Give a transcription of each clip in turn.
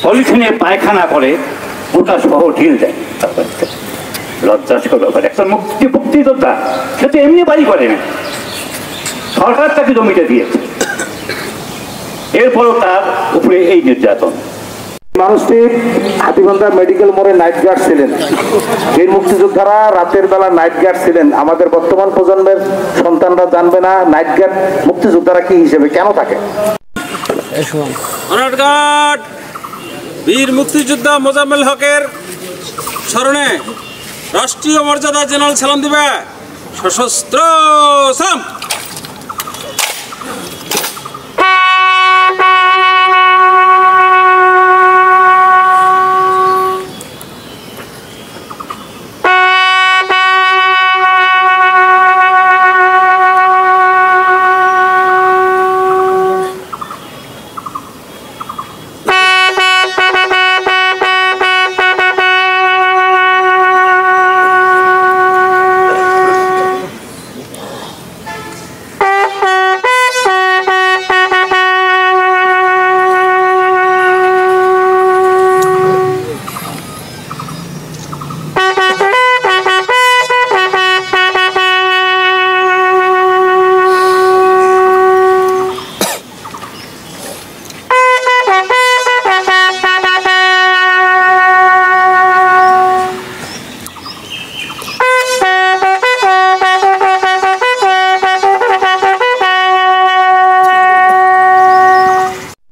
পলিথিনে পায়খানা করে গোটা শহর ঢিল দেয়। লজ্জাস্কর ব্যাপার। একটা মুক্তিযোদ্ধা সে তো এমনি বাড়ি করে না, সরকার তাকে জমিটা দিয়েছে, এরপরও তার উপরে এই নির্যাতন। মানুষটি হাতীবান্ধা মেডিকেল মোড়ে নাইট গার্ড ছিলেন। বীর মুক্তিযোদ্ধারা রাতের বেলা নাইট গার্ড ছিলেন। আমাদের বর্তমান প্রজন্মের সন্তানরা জানবে না নাইট গার্ড মুক্তিযোদ্ধারা কি হিসেবে কেন থাকে। বীর মুক্তিযোদ্ধা মোজাম্মেল হকের স্মরণে রাষ্ট্রীয় মর্যাদা জেনারেল সালাম দিবে। সশস্ত্র সালাম।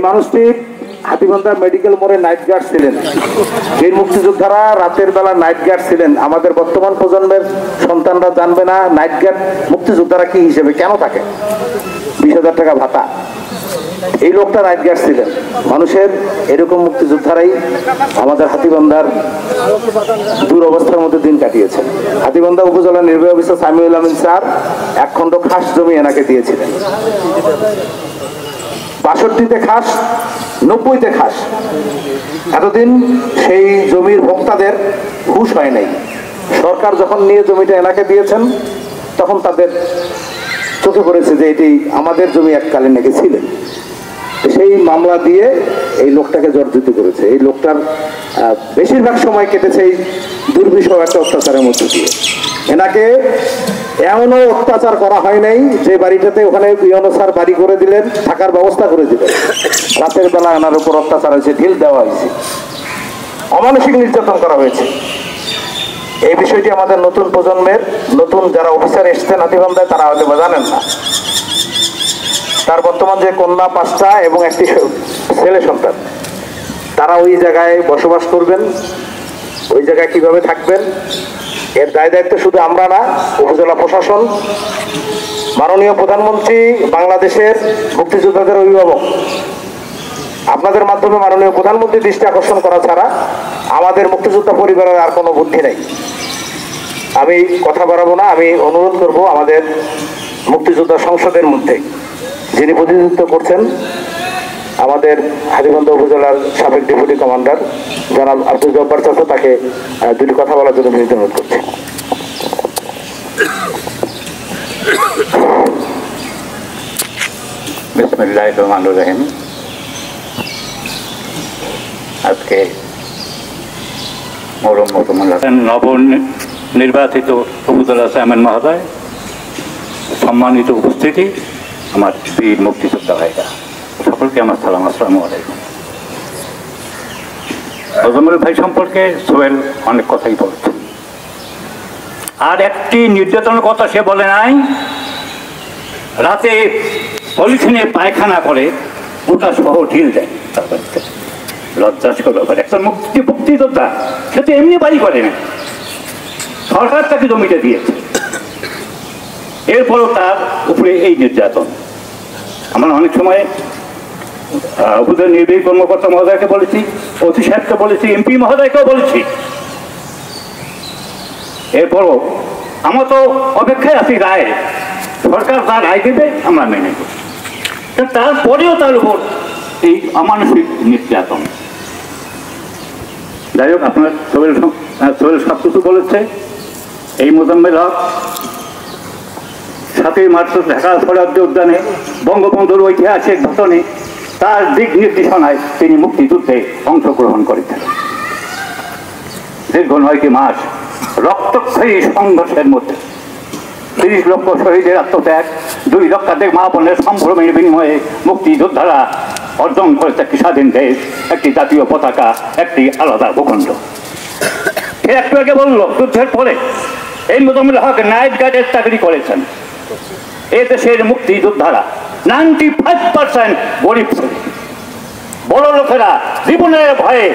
মানুষটি হাতীবান্ধা মেডিকেল মোড়ে নাইট গার্ড ছিলেন। বীর মুক্তিযোদ্ধারা রাতের বেলা নাইট গার্ড ছিলেন। আমাদের বর্তমান প্রজন্মের সন্তানরা জানবে না নাইট গার্ড মুক্তিযোদ্ধারা কি হিসেবে কেন থাকে। 20,000 টাকা ভাতা। এই লোকটা নাইট গার্ড ছিলেন। মানুষের এরকম মুক্তিযোদ্ধারাই আমাদের হাতীবান্ধার দুরবস্থার মধ্যে দিন কাটিয়েছেন। হাতীবান্ধা উপজেলা নির্বাহী অফিসার সামিউল আমিন স্যার 1 খণ্ড খাস জমি এনাকে দিয়েছিলেন। 62তে খাস, 90তে খাস। এতদিন সেই জমির ভোক্তাদের হুঁশ হয় নাই। সরকার যখন নিয়ে জমিটা এনাকে দিয়েছেন তখন তাদের চোখে পড়েছে যে এটি আমাদের জমি এককালীন নাকি ছিলেন। সেই মামলা দিয়ে এই লোকটাকে জর্জরিত করেছে। এই লোকটার বেশিরভাগ সময় কেটেছে এই দুর্বিষহ একটা অত্যাচারের মধ্যে দিয়ে। এনাকে এমনও অত্যাচার করা হয় নাই যে বাড়িটাতে ওখানে পিয়নো স্যার বাড়ি করে দিলেন, থাকার ব্যবস্থা করে দিলেন। রাতের বেলা এনার উপর অত্যাচার হয়েছে, ঢিল দেওয়া হয়েছে, অমানসিক নির্যাতন করা হয়েছে। এই বিষয়টি আমাদের নতুন প্রজন্মের নতুন যারা অফিসার এসছেন হাতীবান্ধায় তারা হয়তো জানেন না। তার বর্তমান যে কন্যা 5টা এবং একটি ছেলে সন্তান, তারা ওই জায়গায় বসবাস করবেন, ওই জায়গায় কিভাবে থাকবেন এর দায় দায়িত্ব শুধু আমরা না, উপজেলা প্রশাসন, মাননীয় প্রধানমন্ত্রী, বাংলাদেশের মুক্তিযোদ্ধাদের অভিভাবক, আপনাদের মাধ্যমে মাননীয় প্রধানমন্ত্রী দৃষ্টি আকর্ষণ করা ছাড়া আমাদের মুক্তিযোদ্ধা পরিবারের আর কোনো বুদ্ধি নেই। আমি কথা বাড়াবো না, আমি অনুরোধ করব আমাদের মুক্তিযোদ্ধা সংসদের মধ্যে যিনি প্রতিনিধিত্ব করছেন আমাদের হাতীবান্ধা উপজেলার সাবেক ডেপুটি কমান্ডার জনাব আব্দুল জব্বার চাচা, তাকে দুটি কথা বলার জন্য বিনীত অনুরোধ করছি। বিসমিল্লাহির রহমানির রহিম। আজকে নবনির্বাচিত উপজেলা চেয়ারম্যান মহোদয়, সম্মানিত উপস্থিতি, আমার বীর মুক্তিযোদ্ধা ভাইরা, সকলকে আমার সালাম। আসসালামু আলাইকুম। মোজাম্মেল ভাই সম্পর্কে সোহেল অনেক কথাই বলছে, আর একটি নির্যাতনের কথা সে বলে নাই। রাতে পলিথিনে পায়খানা করে গোটা শহর ঢিল দেয়। লজ্জাস্কর ব্যাপার। একটা মুক্তিযোদ্ধা সে তো এমনি বাড়ি করে না, সরকার তাকে জমিটা দিয়েছে, এরপরও তার উপরে এই নির্যাতন। আমরা অনেক সময় উপজেলা নির্বাহী কর্মকর্তা মহোদয়কে বলেছি, ওসি সাহেবকে বলেছি, এমপি মহোদয়কেও বলেছি। এরপরও আমরা তো অপেক্ষায় আছি রায়, সরকার যা রায় দেবে আমরা মেনে নেব। তারপরেও তার উপর এই অমানসিক নির্যাতন। যাই হোক, আপনার সোহেল সব কিছু বলেছে। এই মোজাম্মেল হক 7ই মার্চ ঢাকা শরীয়তপুর উদ্যানে বঙ্গবন্ধুর ঐতিহাসিক ভাষণে তার দিক নির্দেশনায় তিনি মুক্তিযুদ্ধে অংশগ্রহণ করেছিলেন। দীর্ঘ 9টি মাস রক্তক্ষয়ী সংঘর্ষের মধ্যে 30 লক্ষ শহীদের আত্মত্যাগ, 2 লক্ষাধিক মা বোনের সম্ভ্রমের বিনিময়ে মুক্তিযোদ্ধারা অর্জন করেছে একটি স্বাধীন দেশ, একটি জাতীয় পতাকা, একটি আলাদা ভূখণ্ড। সে একটু আগে বলল যুদ্ধের পরে এই মোজাম্মেল হক নাইট গার্ডের চাকরি করেছেন। এ দেশের মুক্তিযোদ্ধারা 95% গরিব ছিল। বড় লোকেরা জীবনের ভয়ে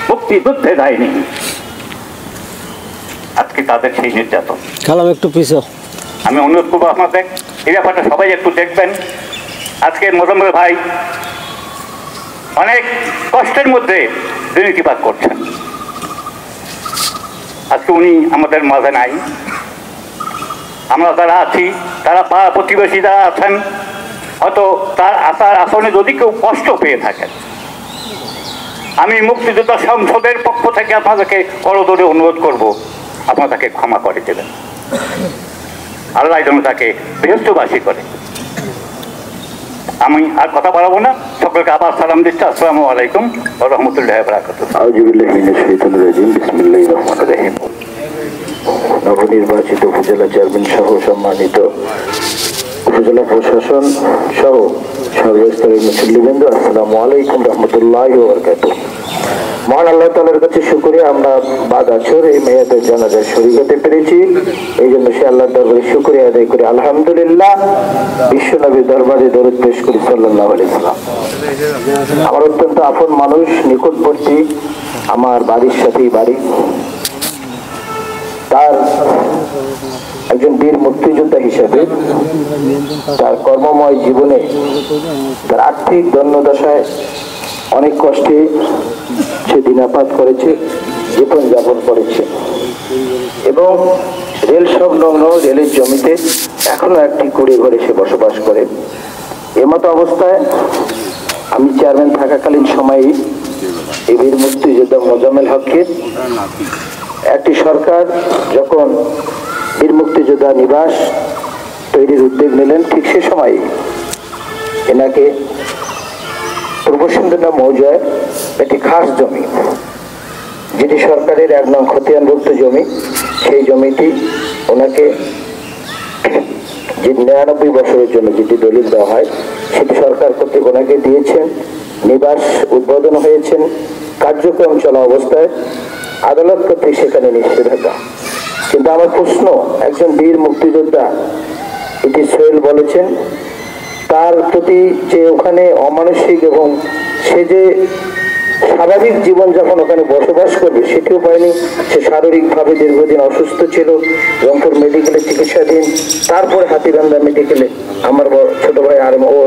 মুক্তিযুদ্ধে যায়নি। আজকে তাদের সেই নির্যাতন। একটু পিছু আমি অনুরোধ করবো আপনাদের এই ব্যাপারটা সবাই একটু দেখবেন। আজকে মোজাম্মেল ভাই অনেক কষ্টের মধ্যে দুর্নীতিবাদ করছেন। আজকে উনি আমাদের মাঝে নাই। আমরা যারা আছি তারা পাড়া প্রতিবেশী যারা আছেন, হয়তো তার আচার আচরণে যদি কেউ কষ্ট পেয়ে থাকেন, আমি মুক্তিযোদ্ধা সংসদের পক্ষ থেকে আপনাদেরকে করজোড়ে অনুরোধ করব, আপনারা তাকে ক্ষমা করে দেবেন। আল্লাহ যেন তাকে বৃহস্পতিবাসী করে। আমি আর কথা বাড়াবো না, সকলকে আবার সালাম দিচ্ছি। আসসালামু আলাইকুম ওয়া রাহমাতুল্লাহি ওয়া বারাকাতুহু। আউযু বিল্লাহি মিনাশ শাইতানির রাজিম। বিসমিল্লাহির রহমানির রহিম। নবনির্বাচিত উপজেলা চেয়ারম্যান সহ সম্মানিত উপজেলা প্রশাসন সহ সর্বস্তরের মুসল্লিবৃন্দ, আসসালামু আলাইকুম রহমতুল্লাহি ওয়া বারাকাতুহু। মহান আল্লাহ তাআলার কাছে শুকরিয়া, আমরা বাদ আছর এই মেয়াদের জানাজায় শরীক হতে পেরেছি। এই জন্য সে আল্লাহর দরবারে শুকরিয়া আদায় করি। আলহামদুলিল্লাহ। বিশ্বনবীর দরবারে দরুদ পেশ করি সাল্লাল্লাহু আলাইহি ওয়াসাল্লাম। আমার অত্যন্ত আপন মানুষ, নিকটবর্তী, আমার বাড়ির সাথেই বাড়ি। তার একজন বীর মুক্তিযোদ্ধা হিসেবে তার কর্মময় জীবনে তার আর্থিক দণ্ডদশায় অনেক কষ্টে সে দিনাপাত করেছে, জীবন যাপন করেছে এবং রেল সংলগ্ন রেলের জমিতে এখনো একটি কুড়ে ঘরে সে বসবাস করে। এমতো অবস্থায় আমি চেয়ারম্যান থাকাকালীন সময়েই এই বীর মুক্তিযোদ্ধা মোজাম্মেল হককে একটি সরকার যখন বীর মুক্তিযোদ্ধা নিবাস তৈরির উদ্যোগ নিলেন, ঠিক সে সময় এনাকে পূর্বসিন্ধুনা মৌজায় একটি খাস জমি, যেটি সরকারের 1 নং খতিয়ানভুক্ত জমি, সেই জমিটি ওনাকে যে 99 বছরের জন্য যেটি দলিল দেওয়া হয় সেটি সরকার কর্তৃক ওনাকে দিয়েছেন। নিবাস উদ্বোধন হয়েছেন, কার্যক্রম চলা অবস্থায় আদালত কর্তৃক সেখানে নিষেধাজ্ঞা। কিন্তু আমার প্রশ্ন, একজন বীর মুক্তিযোদ্ধা, এটি সোহেল বলেছেন, তার প্রতি যে ওখানে অমানসিক এবং সে যে স্বাভাবিক জীবনযাপন ওখানে বসবাস করবে সেটিও পায়নি। সে শারীরিকভাবে দীর্ঘদিন অসুস্থ ছিল, রংপুর মেডিকেলে চিকিৎসাধীন, তারপরে হাতীবান্ধা মেডিকেলে আমার ছোট ভাই আর ও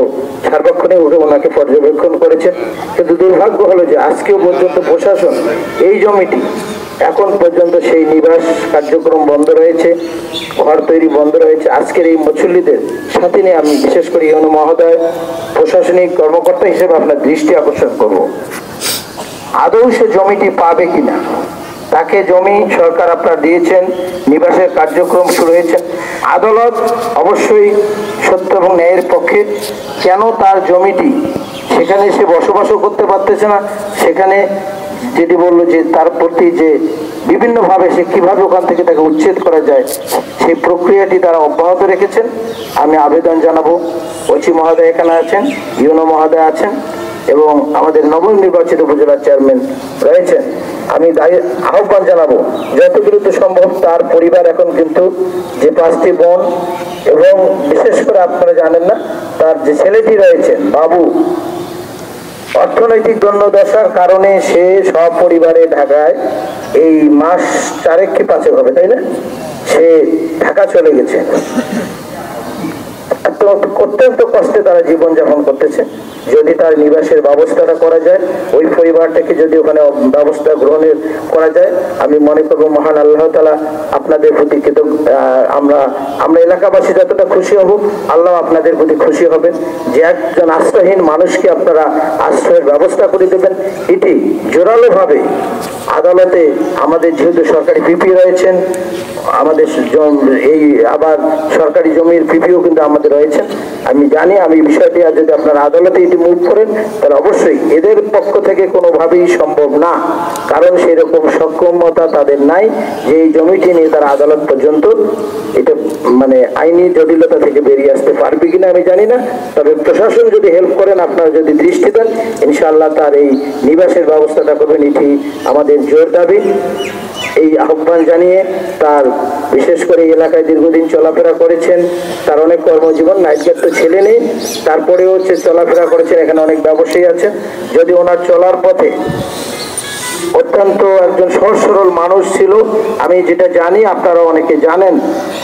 সার্বক্ষণে উঠে ওনাকে পর্যবেক্ষণ করেছে। কিন্তু দুর্ভাগ্য হলো যে আজকেও পর্যন্ত প্রশাসন এই জমিটি এখন পর্যন্ত সেই নিবাস কার্যক্রম বন্ধ রয়েছে, ঘর তৈরি বন্ধ রয়েছে। আজকের এই মুসল্লিদের সাথে নিয়ে আমি বিশেষ করে ইউনো মহোদয়, প্রশাসনিক কর্মকর্তা হিসেবে আপনার দৃষ্টি আকর্ষণ করব, আদৌ সে জমিটি পাবে কিনা। তাকে জমি সরকার আপনার দিয়েছেন, নিবাসের কার্যক্রম শুরু হয়েছে, আদালত অবশ্যই সত্য এবং ন্যায়ের পক্ষে। কেন তার জমিটি সেখানে সে বসবাসও করতে পারতেছে না, সেখানে যেটি বললো যে তার প্রতি যে বিভিন্নভাবে সে কিভাবে ওখান থেকে তাকে উচ্ছেদ করা যায় সেই প্রক্রিয়াটি তারা অব্যাহত রেখেছেন। আমি আবেদন জানাবো, ওসি মহোদয় এখানে আছেন, ইউনো মহোদয় আছেন এবং আমাদের নবনির্বাচিত উপজেলা চেয়ারম্যান রয়েছেন। আমি আহ্বান জানাবো যত দ্রুত সম্ভব তার পরিবার এখন কিন্তু যে 5টি বোন এবং বিশেষ করে আপনারা জানেন না তার যে ছেলেটি রয়েছেন বাবু, অর্থনৈতিক দণ্ডদশার কারণে সে সপরিবারে ঢাকায় এই মাস 4 কি 5 হবে তাই না, সে ঢাকা চলে গেছে। অত্যন্ত কষ্টে তারা জীবনযাপন করতেছে। যদি তার নিবাসের ব্যবস্থাটা করা যায়, ওই পরিবারটাকে যদি ওখানে ব্যবস্থা গ্রহণের করা যায়, আমি মনে করবো মহান আল্লাহ তাআলা আপনাদের প্রতি আমরা এলাকাবাসী যতটা খুশি হব, আল্লাহ আপনাদের প্রতি খুশি হবেন যে একজন আশ্রয়হীন মানুষকে আপনারা আশ্রয়ের ব্যবস্থা করে দেবেন। এটি জোরালোভাবে আদালতে আমাদের যেহেতু সরকারি পিপি রয়েছেন, আমাদের এই আবার সরকারি জমির পিপিও কিন্তু আমাদের রয়েছেন। আমি জানি, আমি বিষয়টি যদি আপনারা আদালতেই যদি মুভ করেন তাহলে অবশ্যই এদের পক্ষ থেকে কোনোভাবেই সম্ভব না, কারণ সেরকম সক্ষমতা তাদের নাই যে এই জমিটি নিয়ে তারা আদালত পর্যন্ত এটা মানে আইনি জটিলতা থেকে বেরিয়ে আসতে পারবে কিনা আমি জানি না। তবে প্রশাসন যদি হেল্প করেন, আপনারা যদি দৃষ্টি দেন, ইনশাআল্লাহ তার এই নিবাসের ব্যবস্থাটা করবেন, এটি আমাদের জোর দাবি। এই আহ্বান জানিয়ে তার বিশেষ করে এই এলাকায় দীর্ঘদিন চলাফেরা করেছেন, তার অনেক কর্মজীবন, নাইটগেট তো ছেলে নেই, তারপরেও হচ্ছে চলাফেরা করেছেন, এখানে অনেক ব্যবসায়ী আছেন। যদি ওনার চলার পথে অত্যন্ত একজন সহজ সরল মানুষ ছিল, আমি যেটা জানি আপনারা অনেকে জানেন,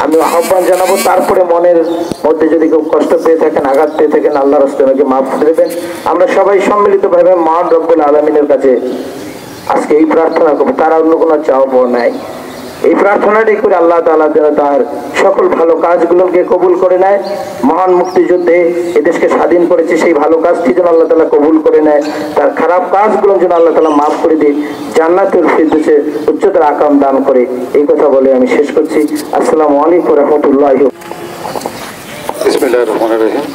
আমি আহ্বান জানাবো তারপরে মনের মধ্যে যদি কেউ কষ্ট পেয়ে থাকেন, আঘাত পেয়ে থাকেন, আল্লাহর রাস্তায় আমাকে মাফ করে দেবেন। আমরা সবাই সম্মিলিতভাবে মহান রব্বুল আলামিনের কাছে আজকে এই প্রার্থনা করবো, তার অন্য কোনো চাওয়া পাওয়া নাই। এই প্রার্থনাটাই করে আল্লাহ তাআলা যেন তার সকল ভালো কাজগুলোকে কবুল করে নেয়। মহান মুক্তিযুদ্ধে এদেশকে স্বাধীন করেছে, সেই ভালো কাজটি যেন আল্লাহ তাআলা কবুল করে নেয়, তার খারাপ কাজগুলো যেন আল্লাহ তাআলা মাফ করে দিয়ে জান্নাতুল ফিরদৌসে উচ্চতর আকাম দান করে, এই কথা বলে আমি শেষ করছি। আসসালামু আলাইকুম ওয়া রাহমাতুল্লাহি। বিসমিল্লাহির রহমানির রহিম।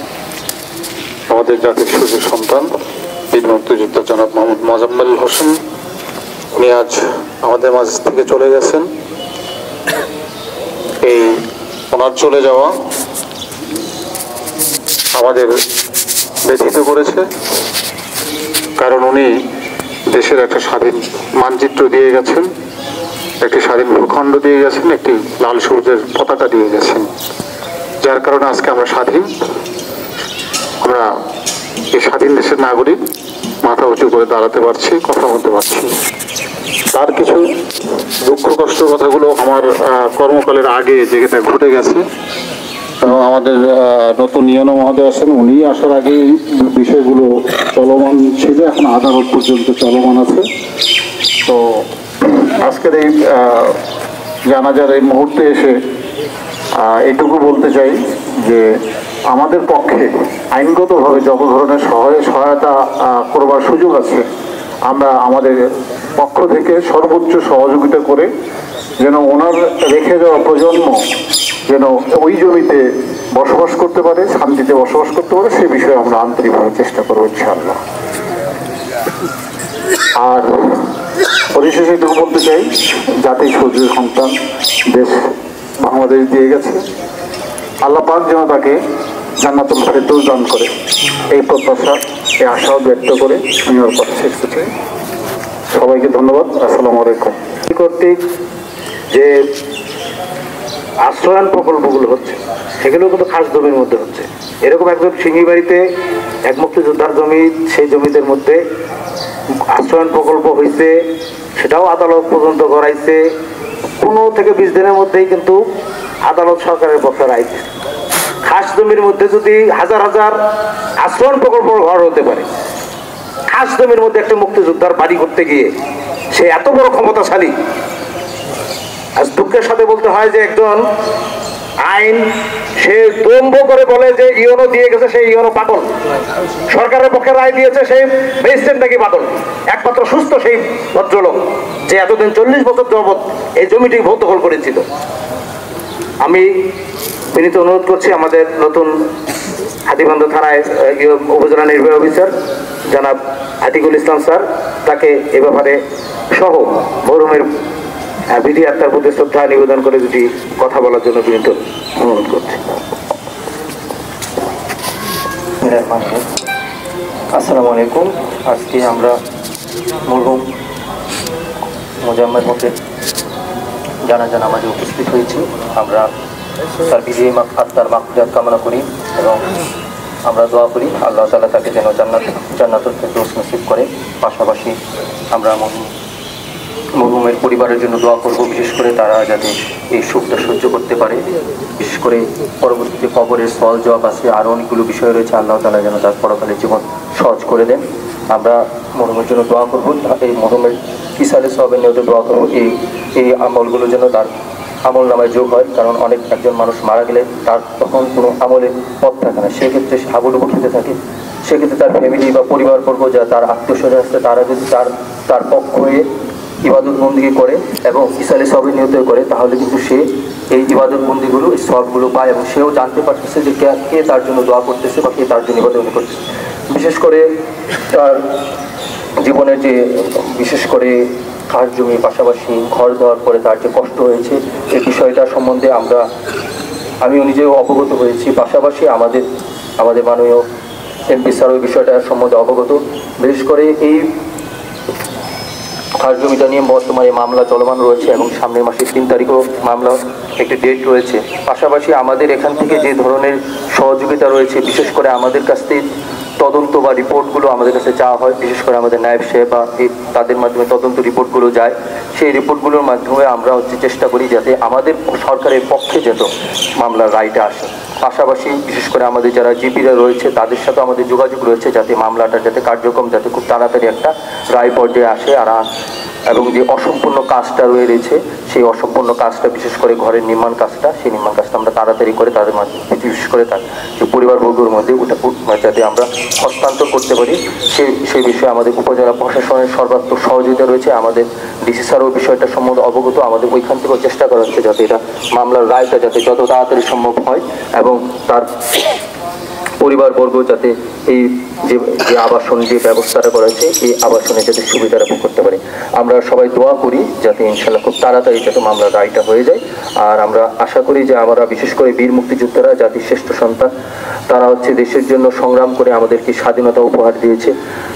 আমাদের জাতির সূর্য সন্তান বীর মুক্তিযোদ্ধা জনাব মোহাম্মদ মোজাম্মেল হোসেন উনি আজ আমাদের মাঝ থেকে চলে গেছেন। এই ওনার চলে যাওয়া আমাদের ব্যথিত করেছে, কারণ উনি দেশের একটা স্বাধীন মানচিত্র দিয়ে গেছেন, একটি স্বাধীন ভূখণ্ড দিয়ে গেছেন, একটি লাল সূর্যের পতাকা দিয়ে গেছেন, যার কারণে আজকে আমরা স্বাধীন, আমরা এই স্বাধীন দেশের নাগরিক, মাথা উঁচু করে দাঁড়াতে পারছি, কথা বলতে পারছি। তার কিছু দুঃখ কষ্ট কথাগুলো আমার কর্মকালের আগে যেটা ঘটে গেছে, এবং আমাদের নতুন ইউনো মহোদয় আছেন, উনি আসার আগে বিষয়গুলো চলমান ছিল, এখন আদালত পর্যন্ত চলমান আছে। তো আজকের এই জানাজার এই মুহূর্তে এসে এইটুকু বলতে চাই যে আমাদের পক্ষে আইনগতভাবে যত ধরনের সহায়তা করবার সুযোগ আছে, আমরা আমাদের পক্ষ থেকে সর্বোচ্চ সহযোগিতা করে যেন ওনার রেখে যাওয়া প্রজন্ম যেন ওই জমিতে বসবাস করতে পারে, শান্তিতে বসবাস করতে পারে, সে বিষয়ে আমরা আন্তরিকভাবে চেষ্টা করবো ইনশাআল্লাহ। আর পরিশেষে এটুকু বলতে চাই, জাতির সূর্যের সন্তান দেশ বাংলাদেশ দিয়ে গেছে, আল্লাহ পাক যেন তাকে জান্নাতুল ফেরদৌস দান করে, এই প্রত্যাশা, এই আশাও ব্যক্ত করে আমি ওর কথা শেষ করতে চাই। সবাইকে ধন্যবাদ। আসসালামু আলাইকুম। কর্তৃক যে আশ্রয়ন প্রকল্পগুলো হচ্ছে সেগুলো কিন্তু খাস জমির মধ্যে হচ্ছে। এরকম একজন সিঙ্গি বাড়িতে এক মুক্তিযোদ্ধার জমি, সেই জমিদের মধ্যে আশ্রয়ন প্রকল্প হয়েছে, সেটাও আদালত পর্যন্ত গড়াইছে। 15 থেকে 20 দিনের মধ্যেই কিন্তু আদালত সরকারের পক্ষে রায় দিচ্ছে। খাস জমির মধ্যে যদি হাজার হাজার আশ্রয়ন প্রকল্প ঘর হতে পারে, খাস জমির মধ্যে একটা মুক্তিযোদ্ধার বাড়ি করতে গিয়ে সে এত বড় ক্ষমতাশালী। আজ দুঃখের সাথে বলতে হয় যে একজন আইন সে দম্ভ করে বলে যে ইউনো দিয়ে গেছে, সেই ইউনো পাগল, সরকারের পক্ষে রায় দিয়েছে সেই ম্যাজিস্ট্রেট নাকি পাগল। একমাত্র সুস্থ সেই ভদ্রলোক যে এতদিন 40 বছর যাবৎ এই জমিটি ভৌতকল করেছিল। আমি বিনীত অনুরোধ করছি আমাদের নতুন হাতিবান্ধ থানায় উপজেলা নির্বাহী অফিসার জনাব আতিকুল ইসলাম স্যার, তাকে এ ব্যাপারে সহ মরহুমের বিধি আত্মার প্রতি শ্রদ্ধা নিবেদন করে দুটি কথা বলার জন্য বিনীত অনুরোধ করছি। আসসালামু আলাইকুম। আজকে আমরা মরহুম মোজাম্মেল হকের জানাজা নামাজে উপস্থিত হয়েছি। আমরা তার বিজয়ী আত্মার মাগফিরাত কামনা করি এবং আমরা দোয়া করি আল্লাহ তাআলা তাকে যেন জান্নাতুল ফেরদৌস নসিব করে। পাশাপাশি আমরা মরহুমের পরিবারের জন্য দোয়া করব, বিশেষ করে তারা যাতে এই শোকটা সহ্য করতে পারে। বিশেষ করে পরবর্তীতে কবরের সওয়াল জবাব আছে, আরও অনেকগুলো বিষয় রয়েছে, আল্লাহ তাআলা যেন তার পরকালের জীবন সহজ করে দেন। আমরা মরহুমের জন্য দোয়া করব, এই মরহুমের ইসালে সওয়াবের নিয়তে দোয়া করব, এই আমলগুলো যেন তার আমল নামায় যোগ হয়। কারণ অনেক একজন মানুষ মারা গেলে তার তখন কোনো আমলের পথ থাকে না, সেক্ষেত্রে সে হাবুডুবু খেতে থাকে। সেক্ষেত্রে তার ফ্যামিলি বা পরিবারবর্গ যা তার আত্মীয় স্বজন আছে, তারা যদি তার পক্ষ হয়ে ইবাদত বন্দিগি করে এবং ইসালে সওয়াবের নিয়ত করে, তাহলে কিন্তু সে এই ইবাদত বন্দিগুলো, এই সওয়াবগুলো পায় এবং সেও জানতে পারতেছে যে কে তার জন্য দোয়া করতেছে বা কে তার জন্য ইবাদত করতেছে। বিশেষ করে তার জীবনের যে বিশেষ করে খাস জমি পাশাপাশি ঘর দেওয়ার পরে তার যে কষ্ট হয়েছে এই বিষয়টা সম্বন্ধে আমি নিজেও অবগত হয়েছি, পাশাপাশি আমাদের মাননীয় এমপি স্যার ওই বিষয়টা সম্বন্ধে অবগত। বিশেষ করে এই খাস জমিটা নিয়ে বর্তমানে মামলা চলমান রয়েছে এবং সামনের মাসের 3 তারিখও মামলা একটি ডেট রয়েছে। পাশাপাশি আমাদের এখান থেকে যে ধরনের সহযোগিতা রয়েছে, বিশেষ করে আমাদের কাছ থেকে তদন্ত বা রিপোর্টগুলো আমাদের কাছে চাওয়া হয়, বিশেষ করে আমাদের নায়েব সাহেব বা তাদের মাধ্যমে তদন্ত রিপোর্টগুলো যায়। সেই রিপোর্টগুলোর মাধ্যমে আমরা চেষ্টা করি যাতে আমাদের সরকারের পক্ষে যেত মামলার রায়টা আসে। পাশাপাশি বিশেষ করে আমাদের যারা জিপিরা রয়েছে তাদের সাথে আমাদের যোগাযোগ রয়েছে যাতে মামলাটা যাতে কার্যক্রম যাতে খুব তাড়াতাড়ি একটা রায় পর্যায়ে আসে। এবং যে অসম্পূর্ণ কাজটা রয়েছে সেই অসম্পূর্ণ কাজটা, বিশেষ করে ঘরের নির্মাণ কাজটা, সেই নির্মাণ কাজটা আমরা তাড়াতাড়ি করে তাদের মাধ্যমে, বিশেষ করে তার যে পরিবারবর্গের মধ্যে ওটা যাতে আমরা হস্তান্তর করতে পারি সেই বিষয়ে আমাদের উপজেলা প্রশাসনের সর্বাত্মক সহযোগিতা রয়েছে। আমাদের ডিসি স্যারও বিষয়টা সম্বন্ধে অবগত, আমাদের ওইখান থেকেও চেষ্টা করা হচ্ছে যাতে এটা মামলার রায়টা যাতে যত তাড়াতাড়ি সম্ভব হয় এবং তার পরিবারবর্গ যাতে এই যে আবাসন যে ব্যবস্থাটা করা হয়েছে এই আবাসনে যাতে সুবিধাটা ভোগ করতে পারে। আমরা সবাই দোয়া করি যাতে ইনশাল্লাহ খুব তাড়াতাড়ি যাতে মামলার রায়টা হয়ে যায়। আর আমরা আশা করি যে আমরা বিশেষ করে বীর মুক্তিযোদ্ধারা জাতির শ্রেষ্ঠ সন্তান, তারা দেশের জন্য সংগ্রাম করে আমাদেরকে স্বাধীনতা উপহার দিয়েছে।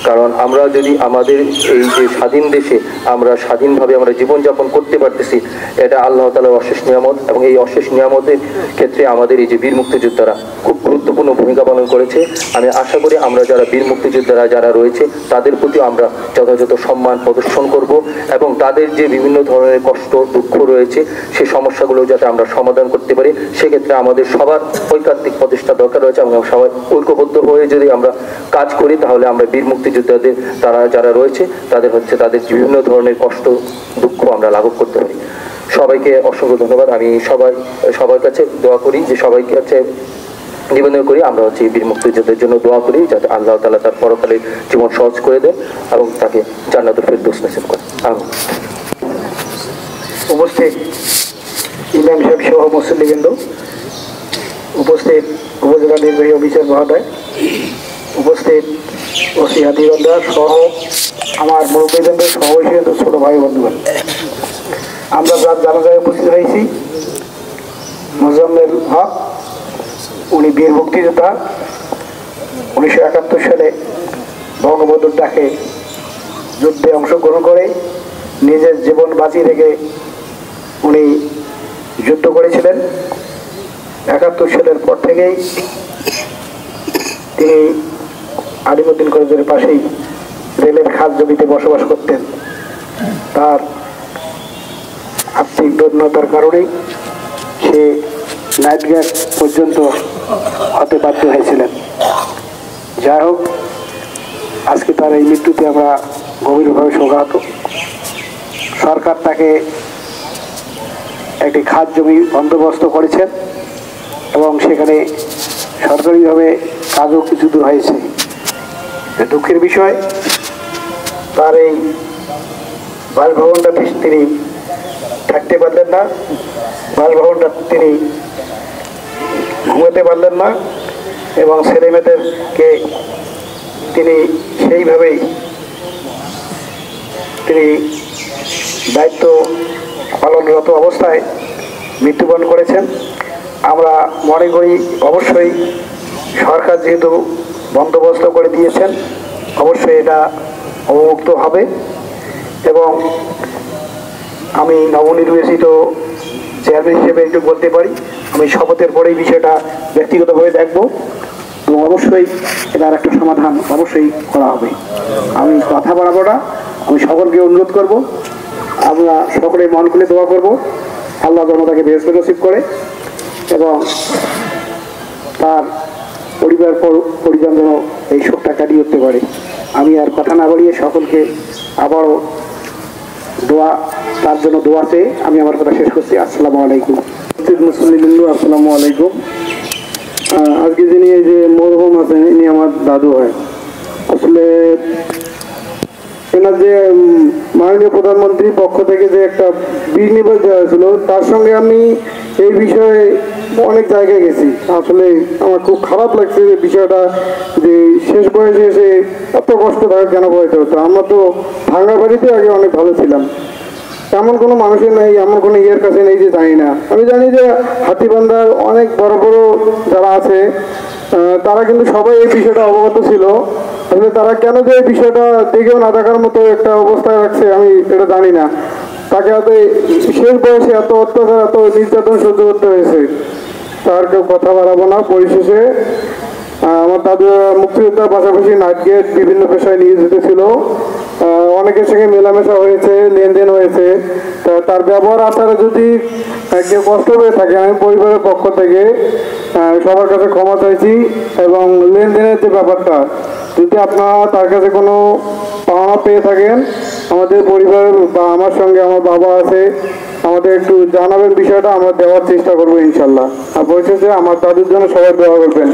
কারণ আমরা যদি আমাদের এই যে স্বাধীন দেশে আমরা স্বাধীনভাবে আমরা জীবনযাপন করতে পারতেছি, এটা আল্লাহ তাআলার অশেষ নিয়ামত এবং এই অশেষ নিয়ামতের ক্ষেত্রে আমাদের এই যে বীর মুক্তিযোদ্ধারা খুব গুরুত্বপূর্ণ ভূমিকা পালন করেছে। আমি আশা করি আমরা যারা বীর মুক্তিযোদ্ধারা যারা রয়েছে তাদের প্রতি আমরা যথাযথ সম্মান প্রদর্শন করব এবং তাদের যে বিভিন্ন ধরনের কষ্ট দুঃখ রয়েছে সেই সমস্যাগুলো যাতে আমরা সমাধান করতে পারি। সেক্ষেত্রে আমাদের সবার ঐকান্তিক প্রচেষ্টা দরকার রয়েছে এবং সবাই ঐক্যবদ্ধ হয়ে যদি আমরা কাজ করি তাহলে আমরা বীর মুক্তিযোদ্ধাদের তারা যারা রয়েছে তাদের তাদের বিভিন্ন ধরনের কষ্ট দুঃখ আমরা লাঘব করতে পারি। সবাইকে অসংখ্য ধন্যবাদ। আমি সবার কাছে দোয়া করি যে সবাইকে নিবেদন করি আমরা বীর মুক্তিযোদ্ধার জন্য দোয়া করি যাতে আল্লাহ তাআলা তার পরকালে জীবন সহজ করে দেন এবং তাকে জান্নাতুল ফেরদৌস নসিব করেন। আমিন। উপস্থিত ইমাম সাহেব সহ মুসল্লিবৃন্দ, উপস্থিত উপজেলা নির্বাহী অফিসার মহোদয়, উপস্থিত ওসি হাতিবান্দার সহ আমার মুরব্বীবৃন্দ সহ ছোট ভাই বন্ধুগণ, আমরা যার জানাজায় উপস্থিত হয়েছি মোজাম্মেল হক, উনি বীর মুক্তিযোদ্ধা। 1971 সালে বঙ্গবন্ধুর ডাকে যুদ্ধে অংশগ্রহণ করে নিজের জীবন বাঁচিয়ে রেখে উনি যুদ্ধ করেছিলেন। 71 সালের পর থেকেই তিনি আলিমুদ্দিন কলেজের পাশেই রেলের খাস জমিতে বসবাস করতেন। তার আর্থিক দৈন্যতার কারণেই সে নাইট গার্ড পর্যন্ত হতে বাধ্য হয়েছিলেন। যাই হোক, আজকে তার এই মৃত্যুতে আমরা গভীরভাবে শোকাহত। সরকার তাকে একটি খাস জমি বন্দোবস্ত করেছেন এবং সেখানে সরকারিভাবে কাজও কিছু দূর হয়েছে। দুঃখের বিষয়, তার এই বাসভবনটা তিনি থাকতে পারলেন না, বাসভবনটা তিনি ঘুমাতে পারলেন না এবং ছেলেমেয়েদেরকে তিনি সেইভাবেই তিনি দায়িত্ব পালনরত অবস্থায় মৃত্যুবরণ করেছেন। আমরা মনে করি অবশ্যই সরকার যেহেতু বন্দোবস্ত করে দিয়েছেন অবশ্যই এটা অবমুক্ত হবে এবং আমি নবনির্বাচিত চেয়ারম্যান হিসেবে একটু বলতে পারি, আমি শপথের পরেই বিষয়টা ব্যক্তিগতভাবে দেখব এবং অবশ্যই এটার একটা সমাধান অবশ্যই করা হবে। আমি কথা বাড়াবো না, আমি সকলকে অনুরোধ করব আমরা সকলে মন খুলে দোয়া করব আল্লাহ যেন তাকে বেহেশত নসিব করে এবং তার পরিজন যেন এই শোকটা কাটিয়ে উঠতে পারে। আমি আর কথা না বলিয়ে সকলকে আবারও তার জন্য দোয়া চেয়ে আমি আমার কথা শেষ করছি। আসসালামু আলাইকুম। মুসলিম আসসালামু আলাইকুম। আজকে যিনি এই যে মরহুম আছেন ইনি আমার দাদু হয়। আসলে এনার যে মাননীয় প্রধানমন্ত্রীর পক্ষ থেকে যে একটা বীর নিবাস দেওয়া হয়েছিল তার সঙ্গে আমি এই বিষয়ে অনেক জায়গায় গেছি, আসলে আমার খুব খারাপ লাগছে যে বিষয়টা, যে শেষ বয়সে এসে এত কষ্ট থাকে কেন বয়সে হতো। আমরা তো ভাঙ্গা বাড়িতে আগে অনেক ভালো ছিলাম, এমন কোনো মানুষের নেই, এমন কোনো ইয়ের কাছে নেই যে জানি না। আমি জানি যে হাতীবান্ধার অনেক বড় বড় যারা আছে তারা কিন্তু সবাই এই বিষয়টা অবগত ছিল। আসলে তারা কেন যে এই বিষয়টা দেখেও না দেখার মতো একটা অবস্থায় রাখছে আমি এটা জানি না। তাকে এত শেষ বয়সে এত অত্যাচার, এত নির্যাতন সহ্য করতে হয়েছে, তার কেউ কথা বাড়াবো না। পরিশেষে আমার দাদু মুক্তিযোদ্ধার পাশাপাশি নাইট গেট বিভিন্ন পেশায় নিয়োজিত ছিল, অনেকের সঙ্গে মেলামেশা হয়েছে, লেনদেন হয়েছে। তার ব্যবহার আচারে যদি কেউ কষ্ট পেয়ে থাকে, আমি পরিবারের পক্ষ থেকে সবার কাছে ক্ষমা চাইছি। এবং লেনদেনের যে ব্যাপারটা, যদি আপনারা তার কাছে কোনো পাওনা পেয়ে থাকেন, আমাদের পরিবারের বা আমার সঙ্গে আমার বাবা আছে, আমাদের একটু জানাবেন বিষয়টা, আমরা দেওয়ার চেষ্টা করবো ইনশাল্লাহ। আর পরিশেষে আমার দাদুর জন্য সবাই দোয়া করবেন।